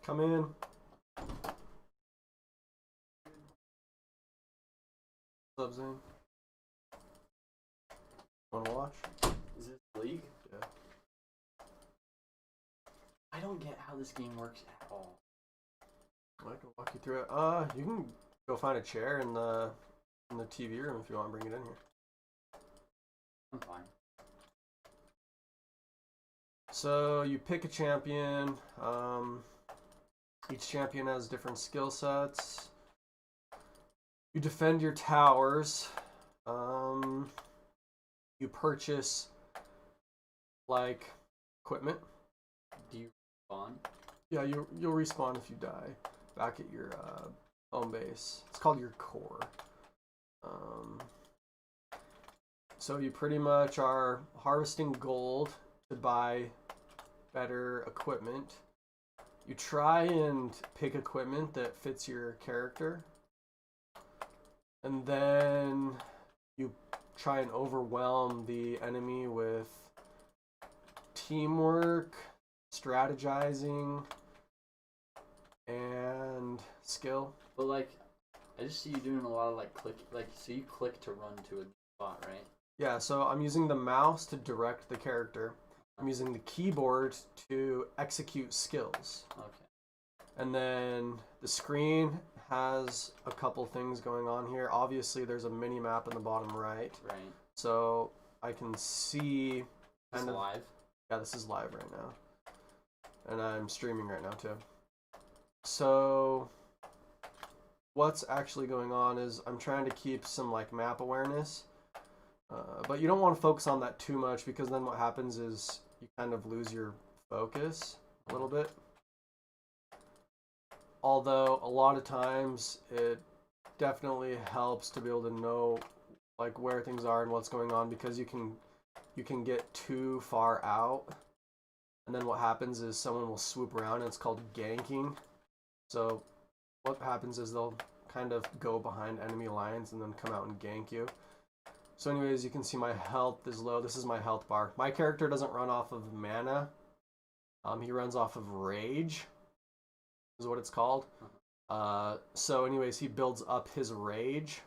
Come in. What's up, Zane? Wanna watch? Is this League? Yeah. I don't get how this game works at all. I can walk you through it. You can go find a chair in the TV room if you want to bring it in here. I'm fine. So you pick a champion. Each champion has different skill sets. You defend your towers. You purchase like equipment. Do you spawn? Yeah, you'll respawn if you die back at your home base. It's called your core. So you pretty much are harvesting gold to buy better equipment. You try and pick equipment that fits your character. And then you try and overwhelm the enemy with teamwork, strategizing, and skill. But like, I just see you doing a lot of like click, so you click to run to a spot, right? Yeah, so I'm using the mouse to direct the character. I'm using the keyboard to execute skills. Okay. And then the screen has a couple things going on here. Obviously, there's a mini map in the bottom right. Right. So I can see It's live. Yeah, this is live right now. And I'm streaming right now too. So what's actually going on is I'm trying to keep some like map awareness. But you don't want to focus on that too much because then what happens is you kind of lose your focus a little bit. Although a lot of times it definitely helps to be able to know like where things are and what's going on because you can get too far out and then what happens is someone will swoop around and it's called ganking. So what happens is they'll kind of go behind enemy lines and then come out and gank you. So anyways, you can see my health is low. This is my health bar. My character doesn't run off of mana. He runs off of rage, is what it's called. So anyways, he builds up his rage.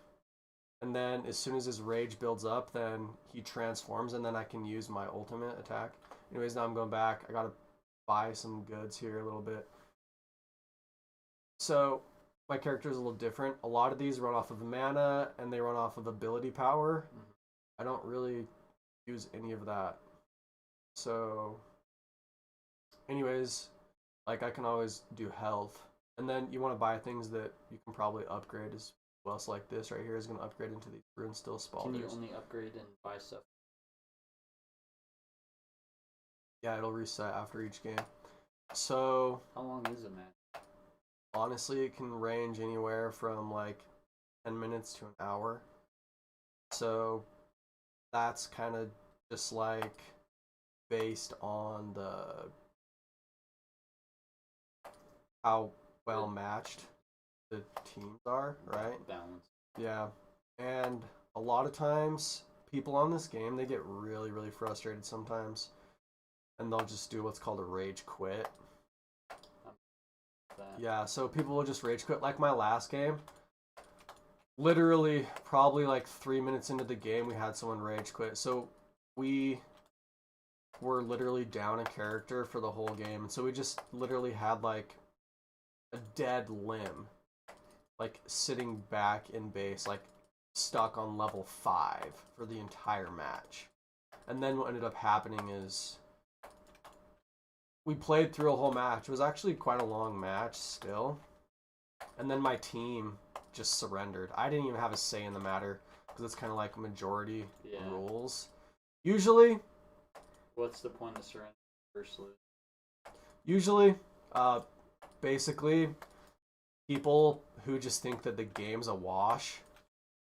And then as soon as his rage builds up, then he transforms and then I can use my ultimate attack. Anyways, now I'm going back. I gotta buy some goods here a little bit. So my character is a little different. A lot of these run off of mana and they run off of ability power. I don't really use any of that. So anyways, like I can always do health. And then you want to buy things that you can probably upgrade as well. So like this right here is going to upgrade into these Runesteel Spalders. Can you only upgrade and buy stuff? Yeah, it'll reset after each game. So how long is a match? Honestly, it can range anywhere from like 10 minutes to an hour. So that's kind of just like based on how well matched the teams are, right? Balance. Yeah. And a lot of times people on this game, they get really, really frustrated sometimes. And they'll just do what's called a rage quit. Yeah, so people will just rage quit. Like my last game, literally probably like 3 minutes into the game, we had someone rage quit. So we were literally down a character for the whole game. And so we just literally had like a dead limb, like sitting back in base, like stuck on level 5 for the entire match. And then what ended up happening is we played through a whole match. It was actually quite a long match still. And then my team just surrendered. I didn't even have a say in the matter because it's kind of like majority rules. Usually, what's the point of surrender versus lose? Usually, basically, people who just think that the game's a wash,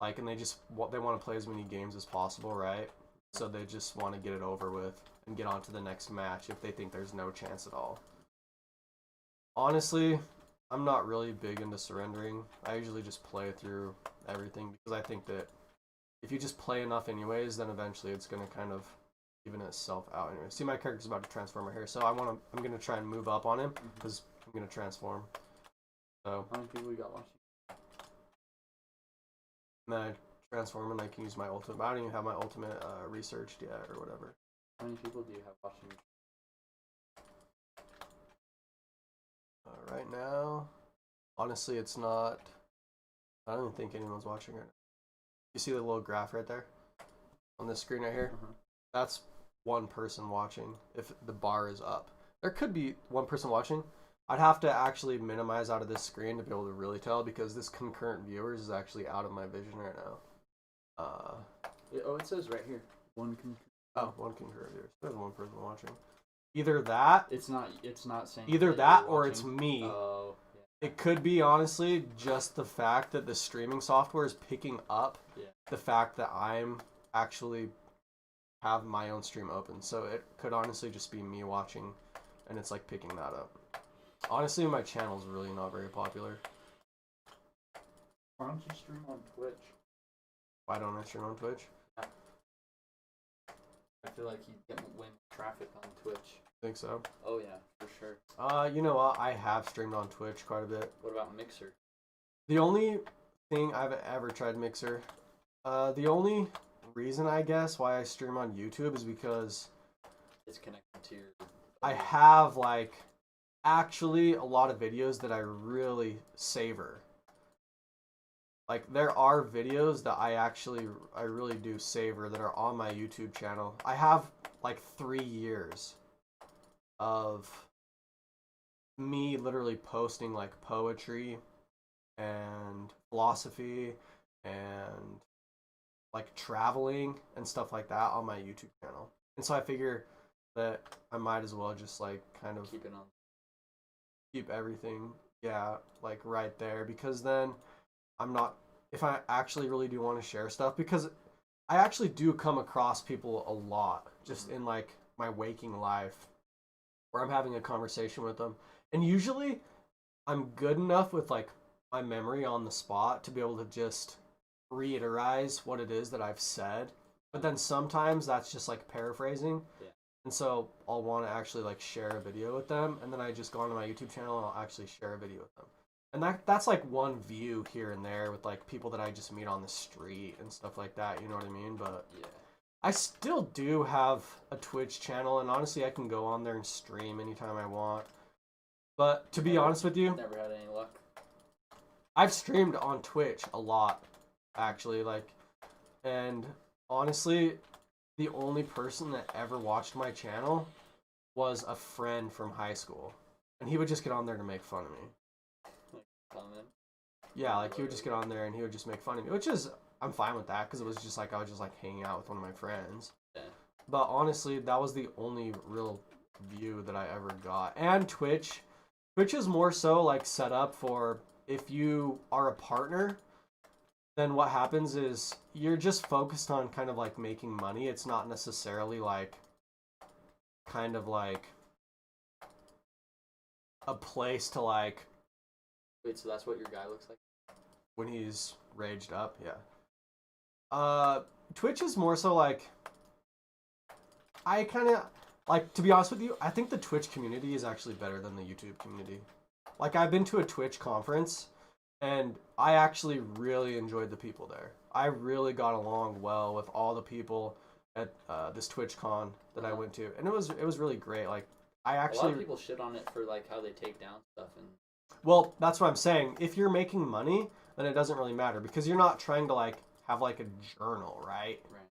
like, and they want to play as many games as possible, right? So they just want to get it over with and get on to the next match if they think there's no chance at all. Honestly, I'm not really big into surrendering. I usually just play through everything because I think that if you just play enough anyways, then eventually it's going to kind of even itself out anyway. See, my character's about to transform right here, so I'm going to try and move up on him because I'm gonna transform. So How many people you got watching? and then I transform and I can use my ultimate. I don't even have my ultimate researched yet or whatever. How many people do you have watching? Right now, honestly, it's not. I don't even think anyone's watching right now. You see the little graph right there on this screen right here? That's one person watching if the bar is up. There could be one person watching. I'd have to actually minimize out of this screen to be able to really tell because this concurrent viewers is actually out of my vision right now. Oh, it says right here. One concurrent viewers. There's one person watching. Either that. It's not saying. Either that or it's me. Oh. Yeah. It could be honestly just the fact that the streaming software is picking up the fact that I'm actually have my own stream open. So it could honestly just be me watching and it's like picking that up. Honestly, my channel's really not very popular. Why don't you stream on Twitch? Why don't I stream on Twitch? I feel like you get way more traffic on Twitch. Think so? Oh yeah, for sure. You know what? I have streamed on Twitch quite a bit. What about Mixer? The only thing I've ever tried Mixer. The only reason I guess why I stream on YouTube is because it's connected to your. I have like actually a lot of videos that I really savor. Like there are videos that I really do savor that are on my YouTube channel. I have like 3 years of me literally posting like poetry and philosophy and like traveling and stuff like that on my YouTube channel. And so I figure that I might as well just like kind of keep everything like right there, because then I'm not, if I actually really do want to share stuff, because I actually do come across people a lot just in like my waking life where I'm having a conversation with them, and usually I'm good enough with like my memory on the spot to be able to just reiterate what it is that I've said, but then sometimes that's just like paraphrasing. And so I'll want to actually like share a video with them, and then I just go onto my YouTube channel and I'll actually share a video with them. And that's like one view here and there with like people that I just meet on the street and stuff like that, you know what I mean? But yeah. I still do have a Twitch channel, and honestly I can go on there and stream anytime I want. But to be honest with you, never had any luck. I've streamed on Twitch a lot, actually, like, and honestly, the only person that ever watched my channel was a friend from high school, and he would just get on there to make fun of me. Yeah, like he would just get on there and he would just make fun of me, which is, I'm fine with that, because it was just like I was just like hanging out with one of my friends. Yeah. But honestly, that was the only real view that I ever got. And Twitch is more so like set up for if you are a partner, then what happens is you're just focused on kind of like making money. It's not necessarily like kind of like a place to like. Wait, so that's what your guy looks like? When he's raged up, yeah. Twitch is more so like, I kind of, like, to be honest with you, I think the Twitch community is actually better than the YouTube community. Like, I've been to a Twitch conference, and I actually really enjoyed the people there. I really got along well with all the people at this TwitchCon that I went to, and it was really great. Like, I actually, a lot of people shit on it for like how they take down stuff, and well, that's what I'm saying. If you're making money, then it doesn't really matter, because you're not trying to like have like a journal, right? Right.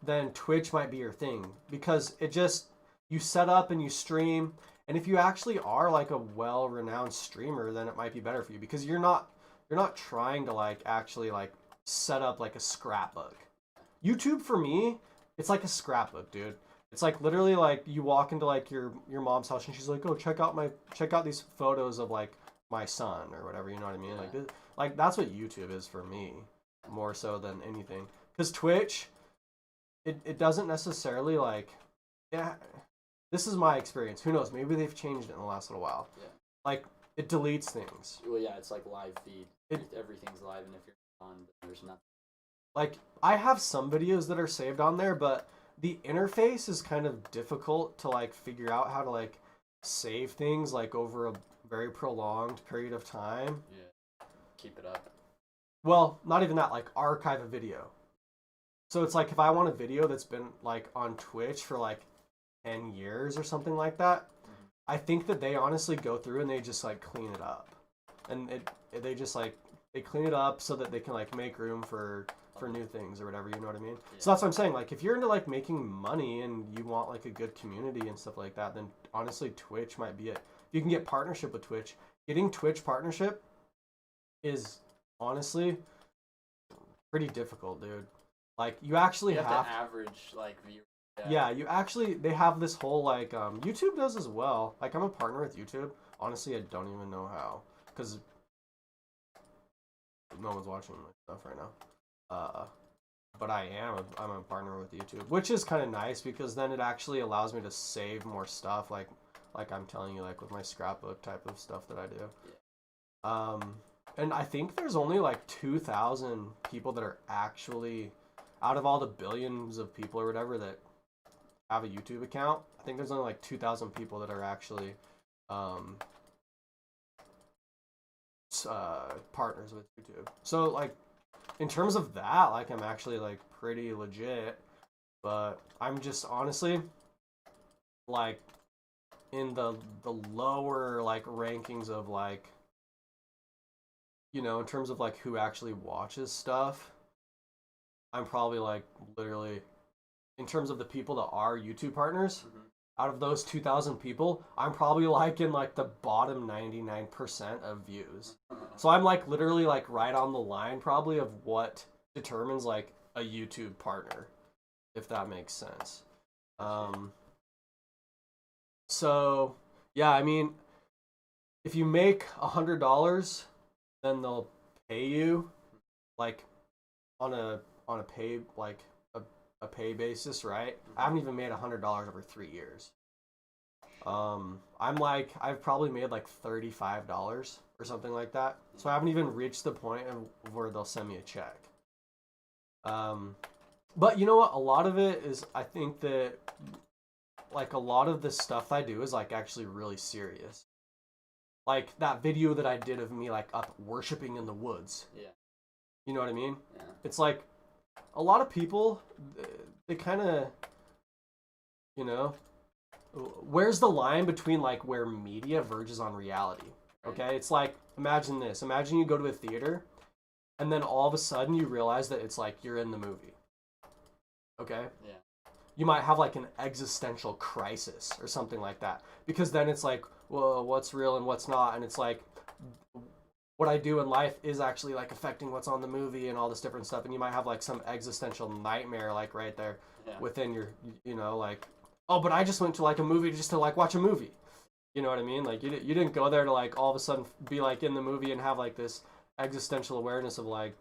Then Twitch might be your thing, because it just, you set up and you stream. And if you actually are like a well-renowned streamer, then it might be better for you, because you're not trying to like actually like set up like a scrapbook. YouTube for me, it's like a scrapbook, dude. It's like literally like you walk into like your mom's house and she's like, "Oh, check out these photos of like my son," or whatever, you know what I mean? Yeah. Like that's what YouTube is for me, more so than anything. Cuz Twitch, it doesn't necessarily like, yeah, this is my experience. Who knows? Maybe they've changed it in the last little while. Yeah. Like, it deletes things. Well, yeah, it's like live feed. Everything's live, and if you're on, there's nothing. Like, I have some videos that are saved on there, but the interface is kind of difficult to like figure out how to like save things like over a very prolonged period of time. Yeah. Keep it up. Well, not even that, like archive a video. So it's like if I want a video that's been like on Twitch for like 10 years or something like that, I think that they honestly go through and they just like clean it up. And they just like they clean it up so that they can like make room for new things or whatever, you know what I mean? Yeah. So that's what I'm saying. Like if you're into like making money and you want like a good community and stuff like that, then honestly Twitch might be it. You can get partnership with Twitch. Getting Twitch partnership is honestly pretty difficult, dude. Like you actually You have to average like view. yeah, you actually they have this whole like YouTube does as well. Like I'm a partner with YouTube. Honestly, I don't even know how because no one's watching my stuff right now. But I'm a partner with YouTube, which is kind of nice because then it actually allows me to save more stuff. Like I'm telling you, like with my scrapbook type of stuff that I do. And I think there's only like 2,000 people that are actually out of all the billions of people or whatever that have a YouTube account. I think there's only like 2,000 people that are actually partners with YouTube. So like in terms of that, like I'm actually like pretty legit, but I'm just honestly like in the lower like rankings of like, you know, in terms of like who actually watches stuff. I'm probably like literally in terms of the people that are YouTube partners, out of those 2,000 people, I'm probably like in like the bottom 99% of views. So I'm like literally like right on the line probably of what determines like a YouTube partner, if that makes sense. So yeah, I mean, if you make $100, then they'll pay you like on a pay like a pay basis, right? I haven't even made $100 over 3 years. I'm like I've probably made like $35 or something like that. So I haven't even reached the point of where they'll send me a check. But you know what? A lot of it is I think that like a lot of the stuff I do is like actually really serious. Like that video that I did of me like up worshiping in the woods. Yeah. You know what I mean? Yeah. It's like a lot of people they kind of, you know, where's the line between like where media verges on reality? Okay, it's like imagine this. Imagine you go to a theater and then all of a sudden you realize that it's like you're in the movie. Okay? Yeah. You might have like an existential crisis or something like that. Because then it's like, well, what's real and what's not? And it's like what I do in life is actually like affecting what's on the movie and all this different stuff. And you might have like some existential nightmare like right there within your, you know, like, oh, but I just went to like a movie just to like watch a movie. You know what I mean? Like you didn't go there to like all of a sudden be like in the movie and have like this existential awareness of like,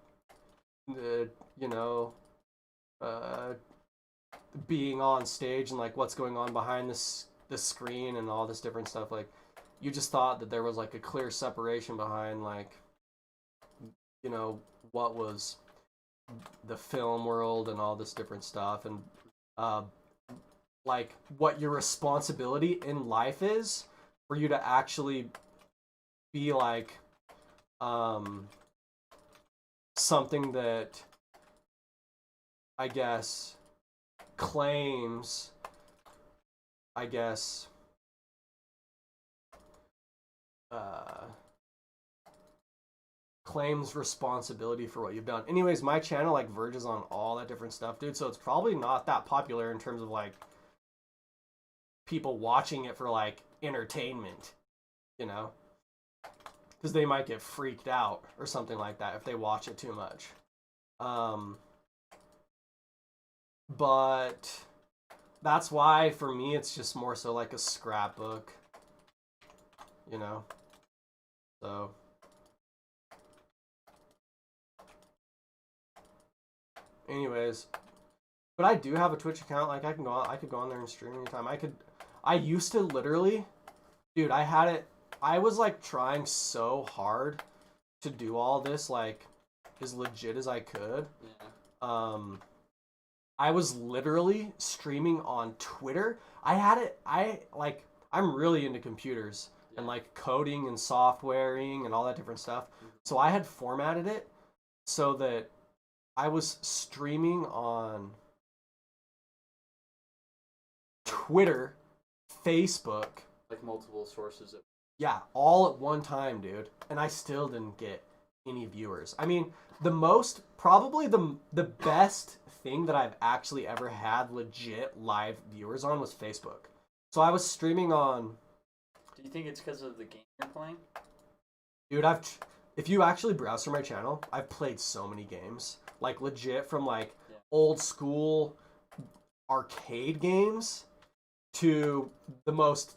you know, being on stage and like what's going on behind this screen and all this different stuff. Like you just thought that there was like a clear separation behind like, you know, what was the film world and all this different stuff and like what your responsibility in life is for you to actually be like something that I guess claims claims responsibility for what you've done. Anyways, my channel like verges on all that different stuff, dude, so it's probably not that popular in terms of like people watching it for like entertainment, you know, because they might get freaked out or something like that if they watch it too much. But that's why for me it's just more so like a scrapbook, you know. So anyways, but I do have a Twitch account. Like I could go on there and stream anytime. I used to literally, dude, I was like trying so hard to do all this like as legit as I could. Yeah. I was literally streaming on Twitter. I I'm really into computers and Yeah. like coding and softwaring and all that different stuff. Mhm. So I had formatted it so that I was streaming on Twitter, Facebook, Like multiple sources of. yeah, all at one time, dude. And I still didn't get any viewers. I mean, the most probably the best thing that I've actually ever had legit live viewers on was Facebook. So I was streaming on, Do you think it's because of the game you're playing? dude, if you actually browse through my channel, I've played so many games. Like legit from like Yeah. old school arcade games to the most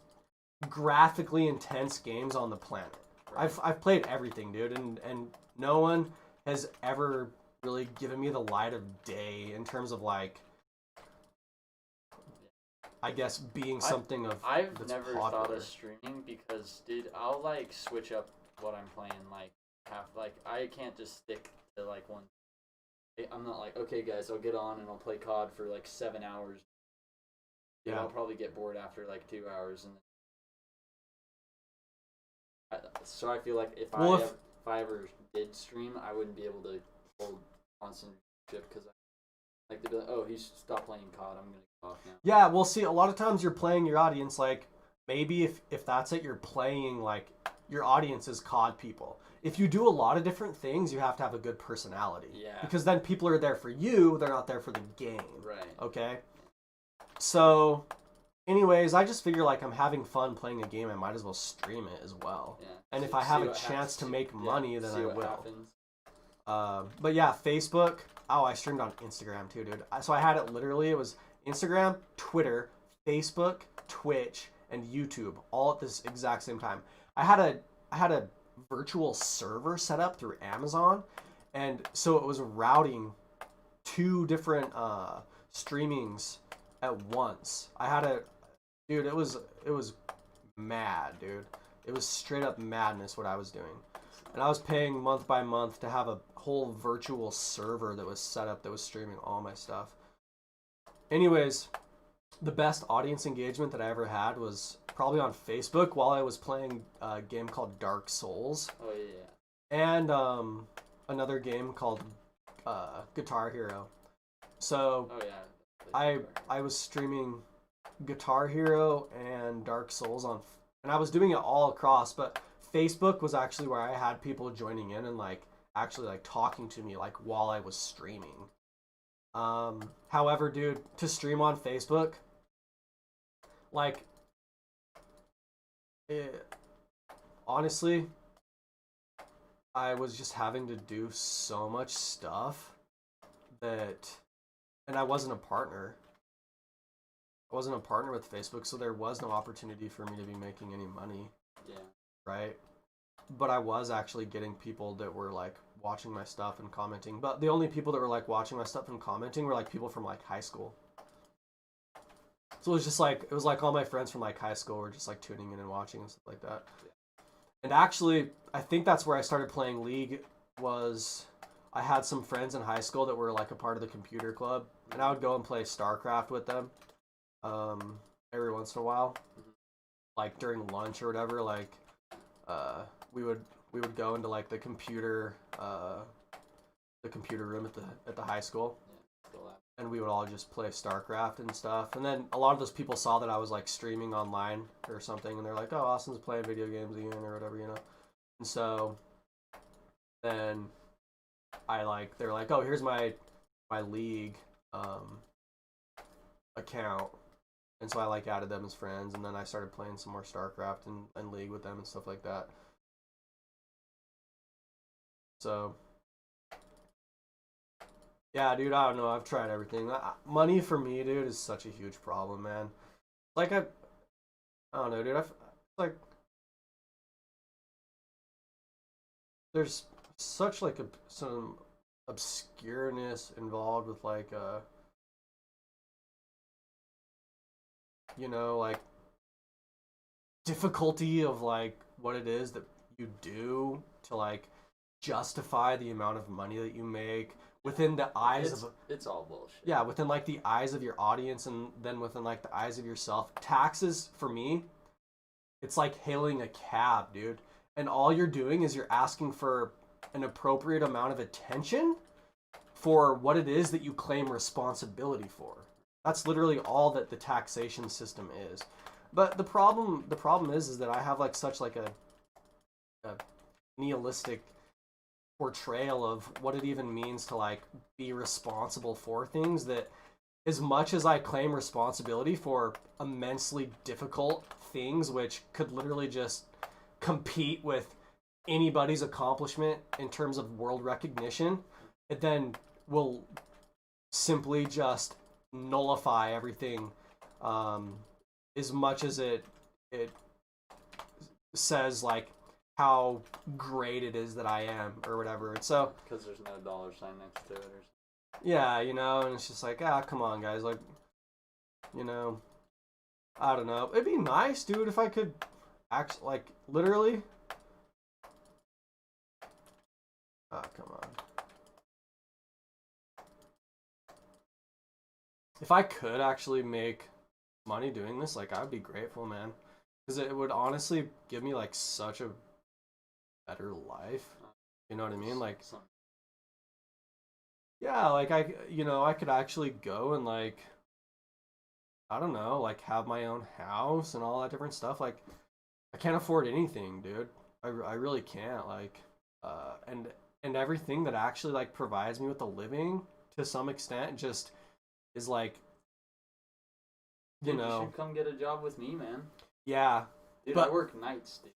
graphically intense games on the planet. Right. I've played everything, dude, and no one has ever really given me the light of day in terms of like, I guess being something of I've that's never popular. thought of streaming because, dude, I'll like switch up what I'm playing. Like, I can't just stick to like one. I'm not like, okay, guys, I'll get on and I'll play COD for like 7 hours. Dude, Yeah. I'll probably get bored after like 2 hours, and so I feel like if I ever did stream, I wouldn't be able to hold constant viewership because like they'd be like, oh, he's stopped playing COD. I'm gonna go off now. Yeah, well, see, a lot of times you're playing your audience like maybe if that's it, you're playing like your audience is COD people. If you do a lot of different things, you have to have a good personality. Yeah. Because then people are there for you, they're not there for the game. Right. Okay? So, anyways, I just figure like I'm having fun playing a game, I might as well stream it as well. Yeah. And if See- I have see a what chance to happens. make money, then see I what will. happens. But yeah, Facebook. Oh, I streamed on Instagram too, dude. So I had it literally. It was Instagram, Twitter, Facebook, Twitch, and YouTube all at this exact same time. I had a virtual server set up through Amazon, and so it was routing two different streamings at once. I had a dude. It was mad, dude. It was straight up madness what I was doing. And I was paying month by month to have a whole virtual server that was set up that was streaming all my stuff. Anyways, the best audience engagement that I ever had was probably on Facebook while I was playing a game called Dark Souls Oh yeah. and another game called Guitar Hero. So Oh yeah. I was streaming Guitar Hero and Dark Souls on, and I was doing it all across, but Facebook was actually where I had people joining in and like actually like talking to me like while I was streaming. However, dude, to stream on Facebook, like, honestly, I was just having to do so much stuff that, and I wasn't a partner. I wasn't a partner with Facebook, so there was no opportunity for me to be making any money, Yeah. right? But I was actually getting people that were like watching my stuff and commenting. But the only people that were like watching my stuff and commenting were like people from like high school. So it was like all my friends from like high school were just like tuning in and watching and stuff like that. And actually, I think that's where I started playing League. Was I had some friends in high school that were like a part of the computer club, and I would go and play StarCraft with them every once in a while, like during lunch or whatever. Like we would go into like the computer room at the high school, and we would all just play StarCraft and stuff. And then a lot of those people saw that I was like streaming online or something, and they're like, "Oh, Austin's playing video games again," or whatever, you know. And so then they're like, "Oh, here's my League account," and so I like added them as friends, and then I started playing some more StarCraft and League with them and stuff like that. So yeah, dude, I don't know. I've tried everything. Money for me, dude, is such a huge problem, man. Like I don't know, dude. Like there's such like some obscureness involved with like you know, like difficulty of like what it is that you do to like justify the amount of money that you make within the eyes of It's all bullshit. yeah, within like the eyes of your audience, and then within like the eyes of yourself. Taxes for me it's like hailing a cab, dude. And all you're doing is you're asking for an appropriate amount of attention for what it is that you claim responsibility for. That's literally all that the taxation system is. But the problem is that I have like such like a nihilistic portrayal of what it even means to like be responsible for things, that as much as I claim responsibility for immensely difficult things which could literally just compete with anybody's accomplishment in terms of world recognition, it then will simply just nullify everything, as much as it says like how great it is that I am or whatever. And so Because there's no dollar sign next to it or yeah, and it's just like, come on, guys, like, I don't know. It'd be nice, dude, if I could actually, like, literally. Oh, come on. If I could actually make money doing this, like, I'd be grateful, man. Because it would honestly give me, like, such a better life. You know what I mean? Like, something. yeah, like I could actually go and like, I don't know, like have my own house and all that different stuff. Like, I can't afford anything, dude. I really can't. Like, and everything that actually like provides me with a living to some extent just is like, Dude, you should come get a job with me, man. yeah, Dude, but I work nights, dude.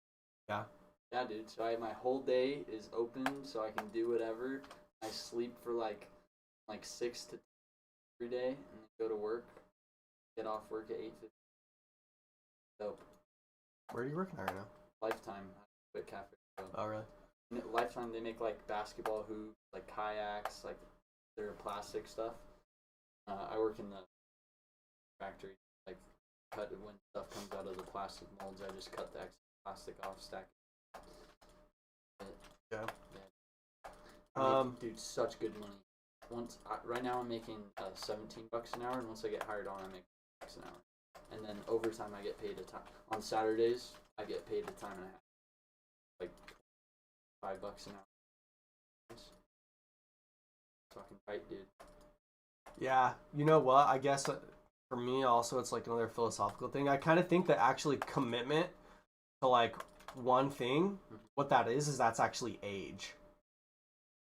yeah, Yeah, dude. So my whole day is open, so I can do whatever. I sleep for like 6 to 10 every day, and then go to work. Get off work at 8:50. Dope. where are you working at right now? Lifetime. Quit cafe. Oh, really? Lifetime. They make like basketball hoops, like kayaks, like their plastic stuff. I work in the factory. Like cut when stuff comes out of the plastic molds. I just cut the extra plastic off, stack it. Yeah. I make, dude, such good money. Right now I'm making $17 an hour, and once I get hired on, I make $6 an hour. And then overtime, I get paid a time. On Saturdays, I get paid a time and a half, like $5 an hour. Fucking right, dude. Yeah, you know what? I guess for me also it's like another philosophical thing. I kind of think that actually commitment to like one thing, what that is that's actually age.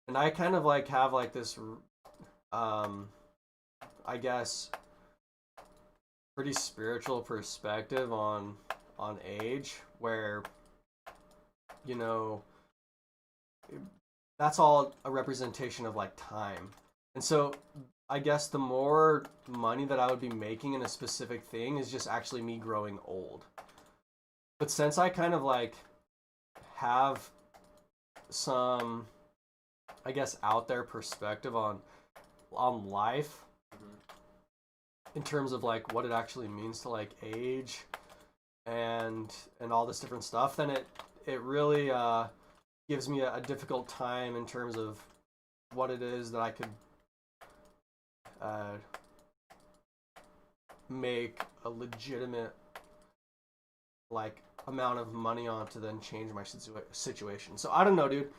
And I kind of like have like this I guess pretty spiritual perspective on age, where you know that's all a representation of like time. And so I guess the more money that I would be making in a specific thing is just actually me growing old. But since I kind of like have some, I guess, out there perspective on life, in terms of like what it actually means to like age and all this different stuff, then it really gives me a difficult time in terms of what it is that I could make a legitimate like amount of money on to then change my situation. So I don't know, dude.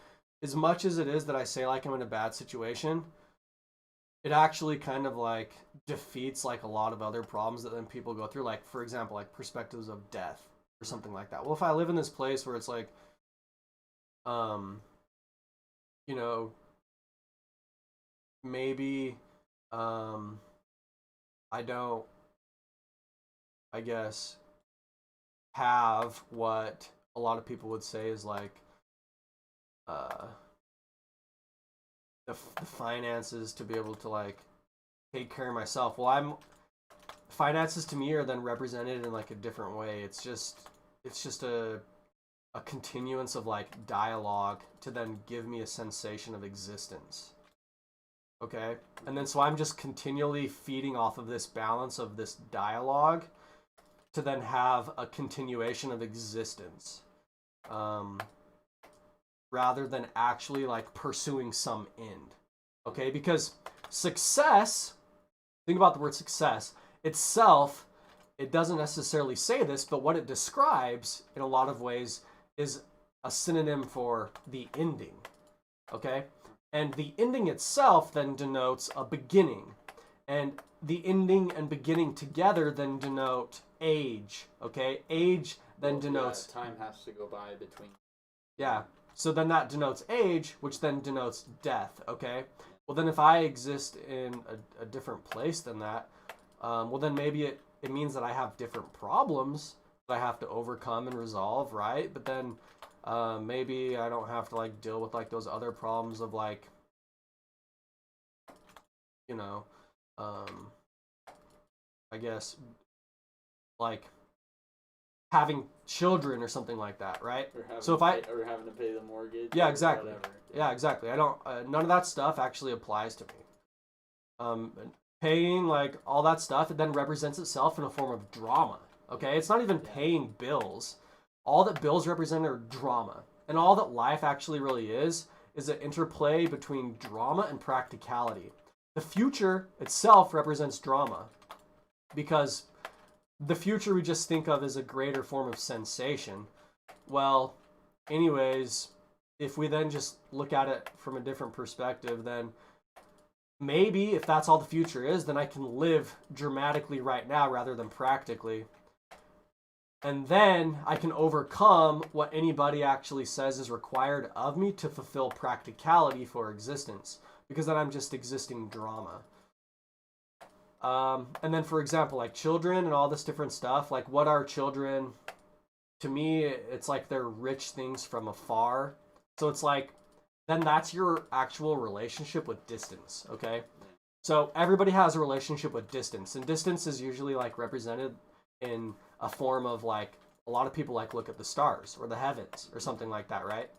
As much as it is that I say like I'm in a bad situation, it actually kind of like defeats like a lot of other problems that then people go through. Like, for example, like perspectives of death or something like that. Well, if I live in this place where it's like, you know, maybe I don't, I guess, have what a lot of people would say is like the finances to be able to like take care of myself. Well, finances to me are then represented in like a different way. It's just a continuance of like dialogue to then give me a sensation of existence. Okay? And then so I'm just continually feeding off of this balance of this dialogue to then have a continuation of existence. Rather than actually like pursuing some end. Okay? Because success, think about the word success, itself it doesn't necessarily say this, but what it describes in a lot of ways is a synonym for the ending. Okay? And the ending itself then denotes a beginning. And the ending and beginning together then denote age. Okay? Age then denotes... time has to go by between. Yeah. So then that denotes age, which then denotes death. Okay? Well, then if I exist in a different place than that, well, then maybe it means that I have different problems that I have to overcome and resolve, right? But then maybe I don't have to like deal with like those other problems of like, you know, I guess like having children or something like that, right? So if or having to pay the mortgage. Yeah, exactly. Whatever. Yeah, exactly. I don't. None of that stuff actually applies to me. Paying like all that stuff, it then represents itself in a form of drama. Okay, it's not even paying bills. All that bills represent are drama, and all that life actually really is an interplay between drama and practicality. The future itself represents drama, because the future we just think of as a greater form of sensation. Well, anyways, if we then just look at it from a different perspective, then maybe if that's all the future is, then I can live dramatically right now rather than practically. And then I can overcome what anybody actually says is required of me to fulfill practicality for existence, because then I'm just existing drama. And then, for example, like children and all this different stuff, like what are children? To me, it's like they're rich things from afar. So it's like, then that's your actual relationship with distance, okay? So everybody has a relationship with distance, and distance is usually like represented in a form of like, a lot of people like look at the stars or the heavens or something like that, right?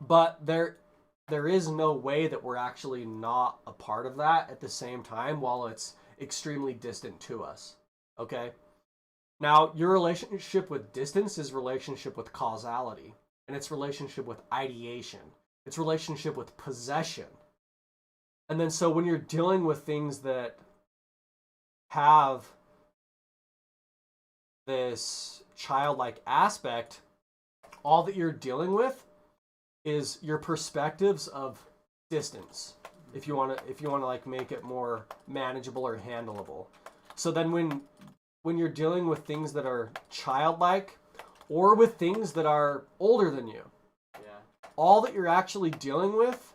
But there is no way that we're actually not a part of that at the same time while it's extremely distant to us, okay? Now, your relationship with distance is relationship with causality, and it's relationship with ideation. It's relationship with possession. And then so when you're dealing with things that have this childlike aspect, all that you're dealing with is your perspectives of distance. If you want to like make it more manageable or handleable. So then when you're dealing with things that are childlike or with things that are older than you, all that you're actually dealing with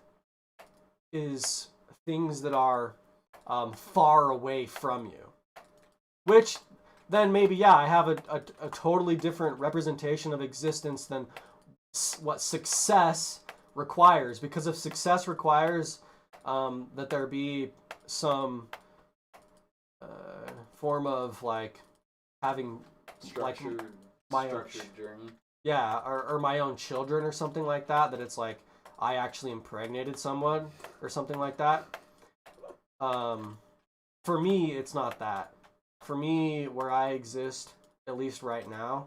is things that are far away from you. Which then maybe, I have a totally different representation of existence than what success requires. Because if success requires that there be some form of like having structured journey. Yeah, or my own children or something like that, that it's like I actually impregnated someone or something like that. For me, it's not that. For me, where I exist, at least right now,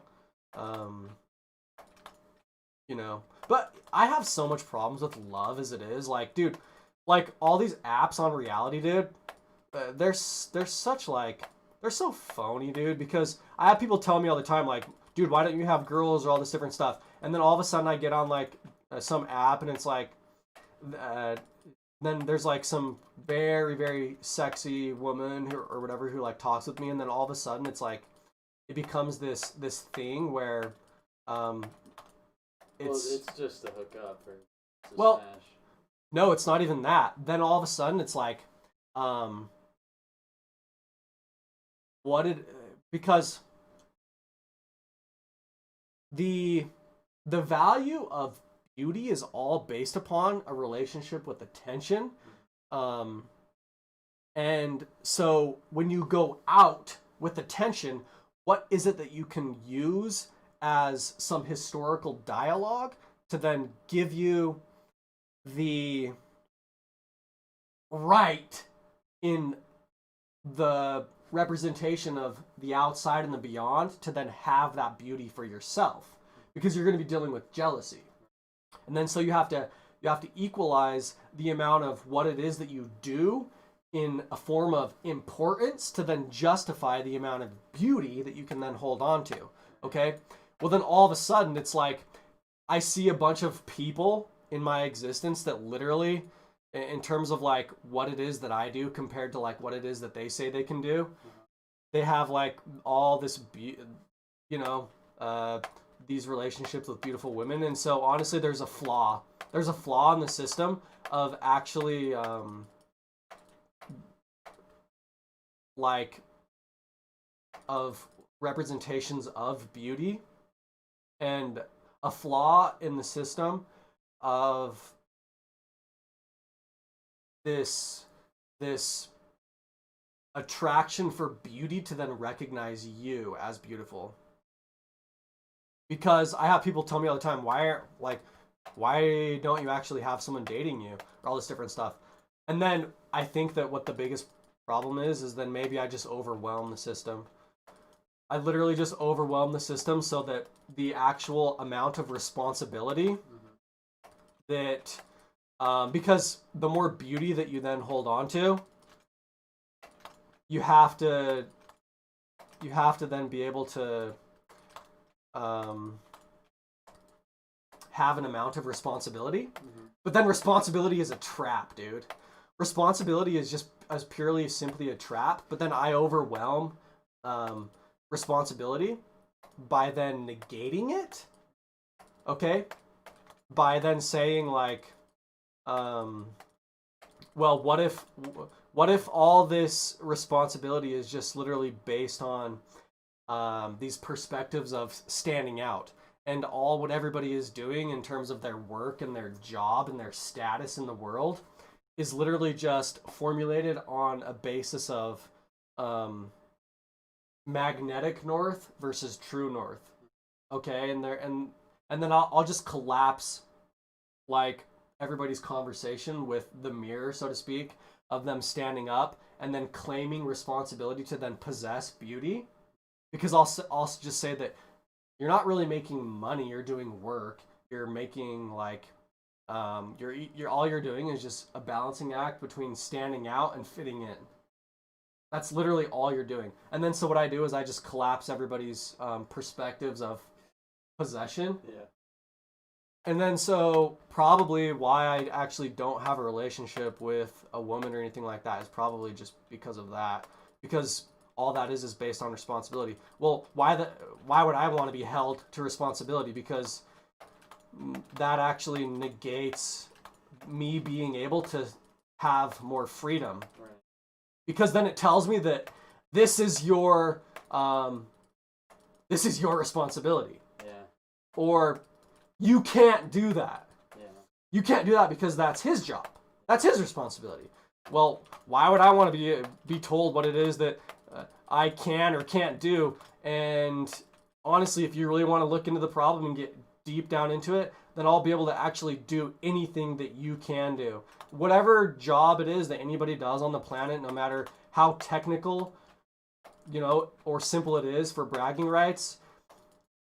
you know. But I have so much problems with love as it is. Like, dude, like all these apps on reality, dude, they're such like, they're so phony, dude, because I have people tell me all the time, like, dude, why don't you have girls or all this different stuff? And then all of a sudden I get on like some app and it's like, then there's like some very, very sexy woman or whatever who like talks with me. And then all of a sudden it's like, it becomes this thing where it's just a hookup or smash. No, it's not even that. Then all of a sudden it's like, because the value of beauty is all based upon a relationship with attention. And so when you go out with attention, what is it that you can use as some historical dialogue to then give you the right in the representation of the outside and the beyond to then have that beauty for yourself, because you're going to be dealing with jealousy. And then so you have to equalize the amount of what it is that you do in a form of importance to then justify the amount of beauty that you can then hold on to. Okay? Well, then all of a sudden it's like I see a bunch of people in my existence that literally, in terms of like what it is that I do compared to like what it is that they say they can do, they have like all this, you know, these relationships with beautiful women. And so honestly, there's a flaw. There's a flaw in the system of actually, like, of representations of beauty, and a flaw in the system of this attraction for beauty to then recognize you as beautiful. Because I have people tell me all the time, why don't you actually have someone dating you, or all this different stuff. And then I think that what the biggest problem is then maybe I just overwhelm the system. I literally just overwhelm the system so that the actual amount of responsibility that, because the more beauty that you then hold on to, you have to then be able to have an amount of responsibility. But then responsibility is a trap, dude. Responsibility is just as purely simply a trap, but then I overwhelm responsibility by then negating it. Okay? By then saying like, well, what if all this responsibility is just literally based on these perspectives of standing out, and all what everybody is doing in terms of their work and their job and their status in the world is literally just formulated on a basis of magnetic north versus true north. Okay, and then I'll just collapse like everybody's conversation with the mirror, so to speak, of them standing up and then claiming responsibility to then possess beauty. Because I'll just say that you're not really making money, you're doing work. You're making like you're all you're doing is just a balancing act between standing out and fitting in. That's literally all you're doing. And then so what I do is I just collapse everybody's perspectives of possession. Yeah. And then so probably why I actually don't have a relationship with a woman or anything like that is probably just because of that. Because all that is based on responsibility. Well, why would I want to be held to responsibility? Because that actually negates me being able to have more freedom. Right. Because then it tells me that this is your responsibility. Yeah. Or you can't do that. Yeah. You can't do that because that's his job. That's his responsibility. Well, why would I want to be told what it is that I can or can't do? And honestly, if you really want to look into the problem and get deep down into it, then I'll be able to actually do anything that you can do. Whatever job it is that anybody does on the planet, no matter how technical, or simple it is for bragging rights,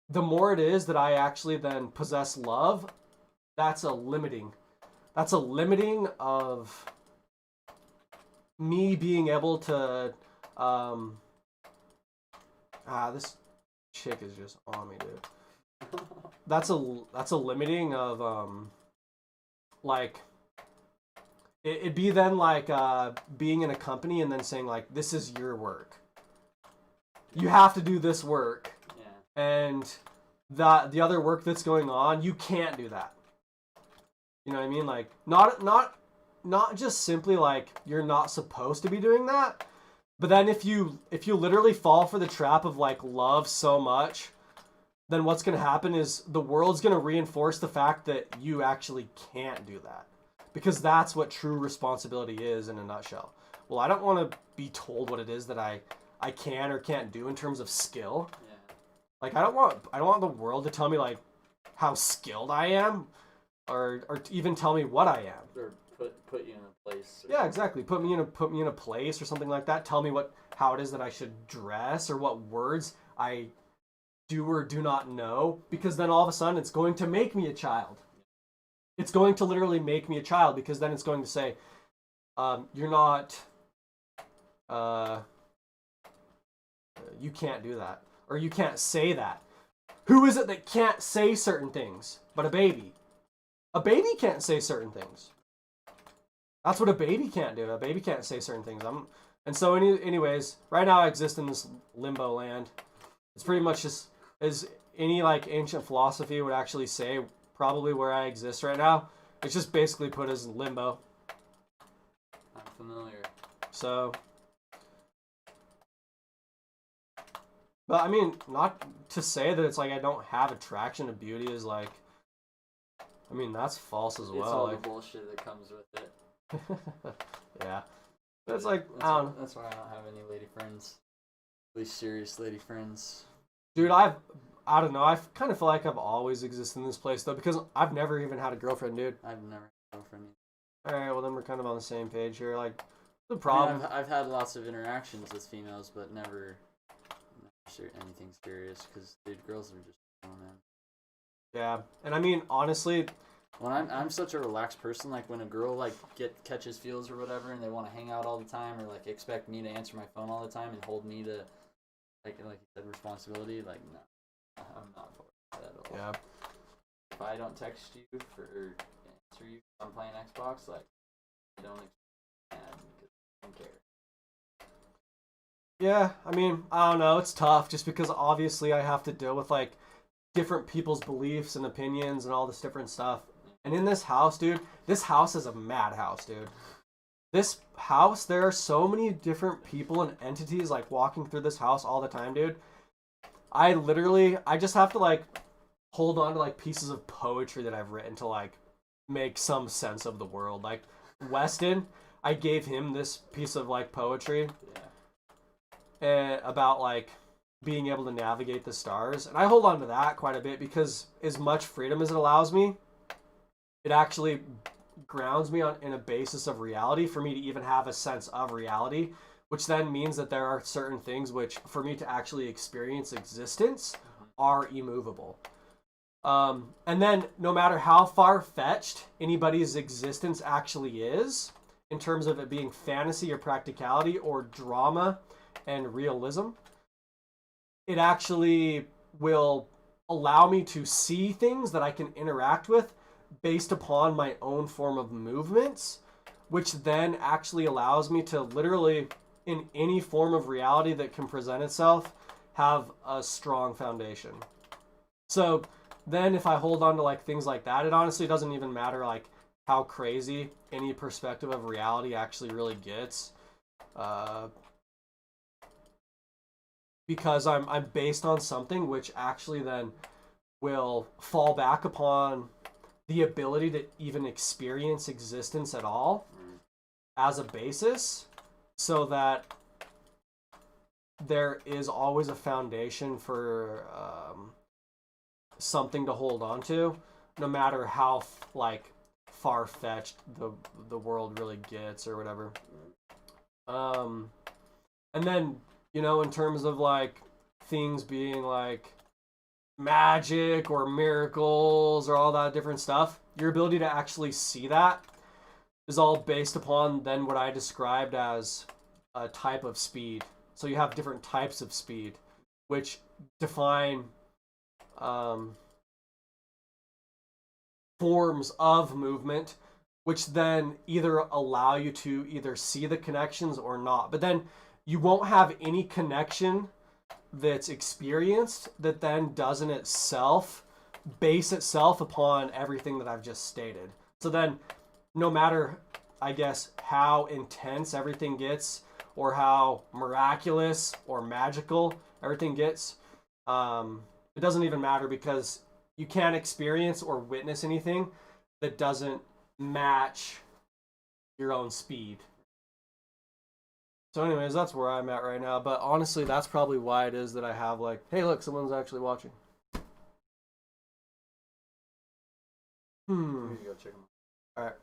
the more it is that I actually then possess love, that's a limiting of me being able to this chick is just on me, dude. That's a limiting of like it'd be then like being in a company and then saying like, this is your work. You have to do this work. Yeah. And the other work that's going on, you can't do that. You know what I mean? Like not just simply like you're not supposed to be doing that, but then if you literally fall for the trap of like love so much, then what's going to happen is the world's going to reinforce the fact that you actually can't do that. Because that's what true responsibility is in a nutshell. Well, I don't want to be told what it is that I can or can't do in terms of skill. Yeah. Like I don't want the world to tell me like how skilled I am, or even tell me what I am. Or put you in a place. Yeah, exactly. Put me in a place or something like that. Tell me how it is that I should dress, or what words I do or do not know, because then all of a sudden it's going to make me a child. It's going to literally make me a child, because then it's going to say, you're not you can't do that, or you can't say that. Who is it that can't say certain things? But a baby. A baby can't say certain things. That's what a baby can't do. A baby can't say certain things. And so anyways, right now I exist in this limbo land. It's pretty much just as any like ancient philosophy would actually say, probably where I exist right now. It's just basically put as limbo. I'm familiar. So, but I mean, not to say that it's like I don't have attraction to beauty is like, I mean, that's false as well. It's all like, the bullshit that comes with it. Yeah. That's like, I don't know. That's why I don't have any lady friends. At least serious lady friends. Dude, I don't know. I kind of feel like I've always existed in this place though, because I've never even had a girlfriend, dude. I've never had a girlfriend either. All right, well then we're kind of on the same page here. Like, the I problem. mean, I've had lots of interactions with females, but never anything serious. Because dude, girls are just man. Yeah, and I mean honestly, when I'm such a relaxed person, like when a girl like catches feels or whatever, and they want to hang out all the time, or like expect me to answer my phone all the time and hold me to like you said responsibility, like no, I'm not for that at all. Yeah. If I don't text you or answer you, if I'm playing Xbox, like I don't expect because I don't care. Yeah, I mean, I don't know. It's tough just because obviously I have to deal with like different people's beliefs and opinions and all this different stuff. And in this house, dude, this house is a madhouse, dude. This house, there are so many different people and entities like walking through this house all the time, dude. I just have to like hold on to like pieces of poetry that I've written to like make some sense of the world. Like Weston, I gave him this piece of like poetry about like being able to navigate the stars, and I hold on to that quite a bit because as much freedom as it allows me, it actually grounds me in a basis of reality for me to even have a sense of reality, which then means that there are certain things which for me to actually experience existence are immovable. And then no matter how far-fetched anybody's existence actually is in terms of it being fantasy or practicality or drama and realism, it actually will allow me to see things that I can interact with based upon my own form of movements, which then actually allows me to literally, in any form of reality that can present itself, have a strong foundation. So then if I hold on to like things like that, it honestly doesn't even matter like how crazy any perspective of reality actually really gets. Because I'm based on something which actually then will fall back upon the ability to even experience existence at all as a basis, so that there is always a foundation for something to hold on to, no matter how like far-fetched the world really gets or whatever. And then, you know, in terms of like things being like magic or miracles or all that different stuff, your ability to actually see that is all based upon then what I described as a type of speed. So you have different types of speed, which define forms of movement, which then either allow you to either see the connections or not. But then you won't have any connection that's experienced that then doesn't itself base itself upon everything that I've just stated. So then no matter, I guess, how intense everything gets or how miraculous or magical everything gets, it doesn't even matter because you can't experience or witness anything that doesn't match your own speed. So anyways, that's where I'm at right now. But honestly, that's probably why it is that I have like, hey, look, someone's actually watching. Go check them out. All right.